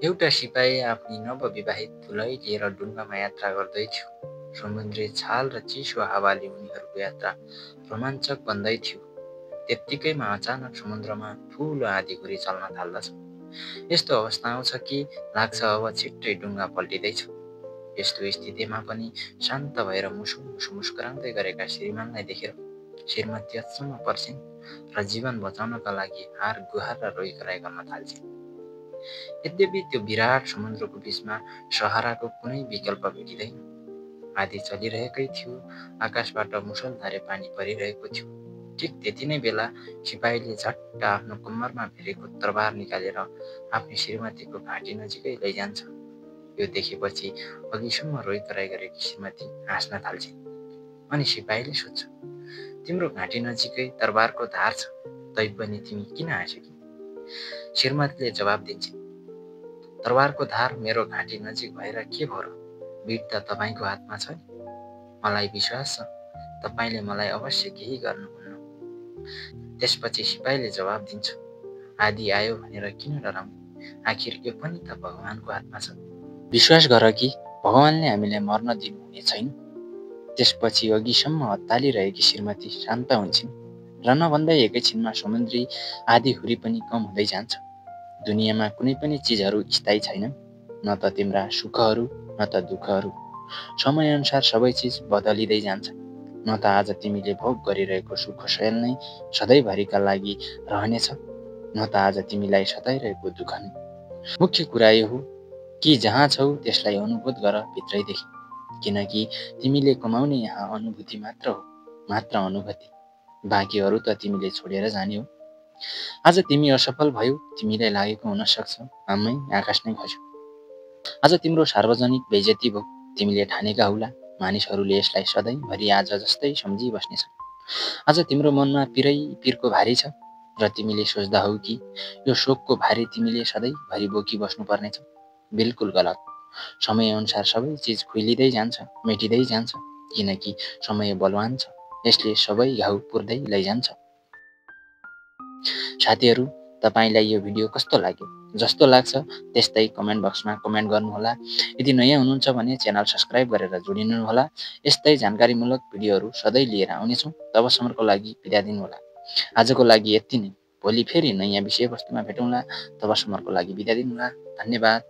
एउटा सिपाही आफ्नी नवविवाहित दुलही लिएर डुङ्गामा यात्रा गर्दैथ्यो। समुद्री छाल र चिसो हावाले उनीहरूको यात्रा रोमाञ्चक बन्दै थियो। त्यत्तिकैमा अचानक समुद्रमा ठुलो आँधीहुरी चल्न थाल्दछ। यस्तो अवस्था आउँछ कि लाग्छ अब छिट्टै डुङ्गा पल्टिँदैछ। यस्तो स्थितिमा पनि शान्त भएर मुसु मुस्कुराउँदै गरेका श्रीमानलाई देखेर श्रीमती अचम्म पर्छिन् र जीवन बचाउनका लागि हार गुहार र रोइकराइ गर्न थाल्छिन्। यद्यपि त्यो विराट समुद्रको बीचमा सहाराको कुनै विकल्प भेटिँदैन। आँधी चलिरहेकै थियो, आकाशबाट मुसलधारे पानी परिरहेको थियो। ठिक त्यति नै बेला सिपाहीले झट्ट आफ्नो कम्मरमा भेरेको तरबार निकालेर आफ्नो श्रीमतीको घाँटी नजिकै लैजान्छ। यो देखेपछि अघिसम्म रोइकराइ गरेकी श्रीमती हाँस्न थाल्छिन्। अनि सिपाहीले सोध्छ, तिम्रो घाँटी नजिकै तरबारको धार छ, तैपनि तिमी किन हाँस्यौ? श्रीमतीले जवाब दिन्छिन्, तरबारको धार मेरो घाँटी नजिक भएर के भयो र? बिट त तपाईँको हातमा छ नि। मलाई विश्वास छ तपाईँले मलाई अवश्य केही गर्नुहुन्न। त्यसपछि सिपाहीले जवाब दिन्छ, आँधी आयो भनेर किन डराउनु? आखिर यो पनि त भगवानको हातमा छ। विश्वास गर कि भगवानले हामीलाई मर्न दिनुहुने छैन। त्यसपछि अघिसम्म अत्तालिरहेकी श्रीमती शान्त हुन्छन् र नभन्दै एकैछिनमा समुद्री आँधीहुरी पनि कम हुँदै जान्छ। दुनियाँमा कुनै पनि चिजहरू स्थायी छैनन्, न त तिम्रा सुखहरू न त दुःखहरू। समयअनुसार सबै चिज बदलिँदै जान्छ। न त आज तिमीले भोग गरिरहेको सुख शयल नै सधैँभरिका लागि रहनेछ, न त आज तिमीलाई सताइरहेको दुःख नै। मुख्य कुरा यो हो कि जहाँ छौ त्यसलाई अनुभूत गर भित्रैदेखि, किनकि तिमीले कमाउने यहाँ अनुभूति मात्र हो, मात्र अनुभूति। बाँकी अरू त तिमीले छोडेर जाने हो। आज तिमी असफल भयौ, तिमीलाई लागेको हुन सक्छ आमै आकाश नै खस्यो। आज तिम्रो सार्वजनिक बेइज्जती भयो, तिमीले ठानेका हुला मानिसहरूले यसलाई सधैँभरि आज जस्तै सम्झिबस्नेछन्। आज तिम्रो मनमा पिरको भारी छ र तिमीले सोच्दा हौ कि यो शोकको भारी तिमीले सधैँभरि बोकिबस्नु पर्नेछ। बिल्कुल गलत। समयअनुसार सबै चिज खुइलिँदै जान्छ, मेटिँदै जान्छ, किनकि समय बलवान छ, यसले सबै घाउ पुर्दै लैजान्छ। साथीहरू, तपाईलाई यो भिडियो कस्तो लाग्यो? जस्तो लाग्छ त्यस्तै कमेन्ट बक्समा कमेन्ट गर्नुहोला। यदि नयाँ हुनुहुन्छ भने च्यानल सब्स्क्राइब गरेर जोडिनुहोला। यस्तै जानकारीमूलक भिडियोहरू सधैँ लिएर आउनेछौँ। तबसम्मको लागि बिदा दिनुहोला। आजको लागि यति नै। भोलि फेरि नयाँ विषयवस्तुमा भेटौँला। तबसम्मको लागि बिदा दिनुहोला। धन्यवाद।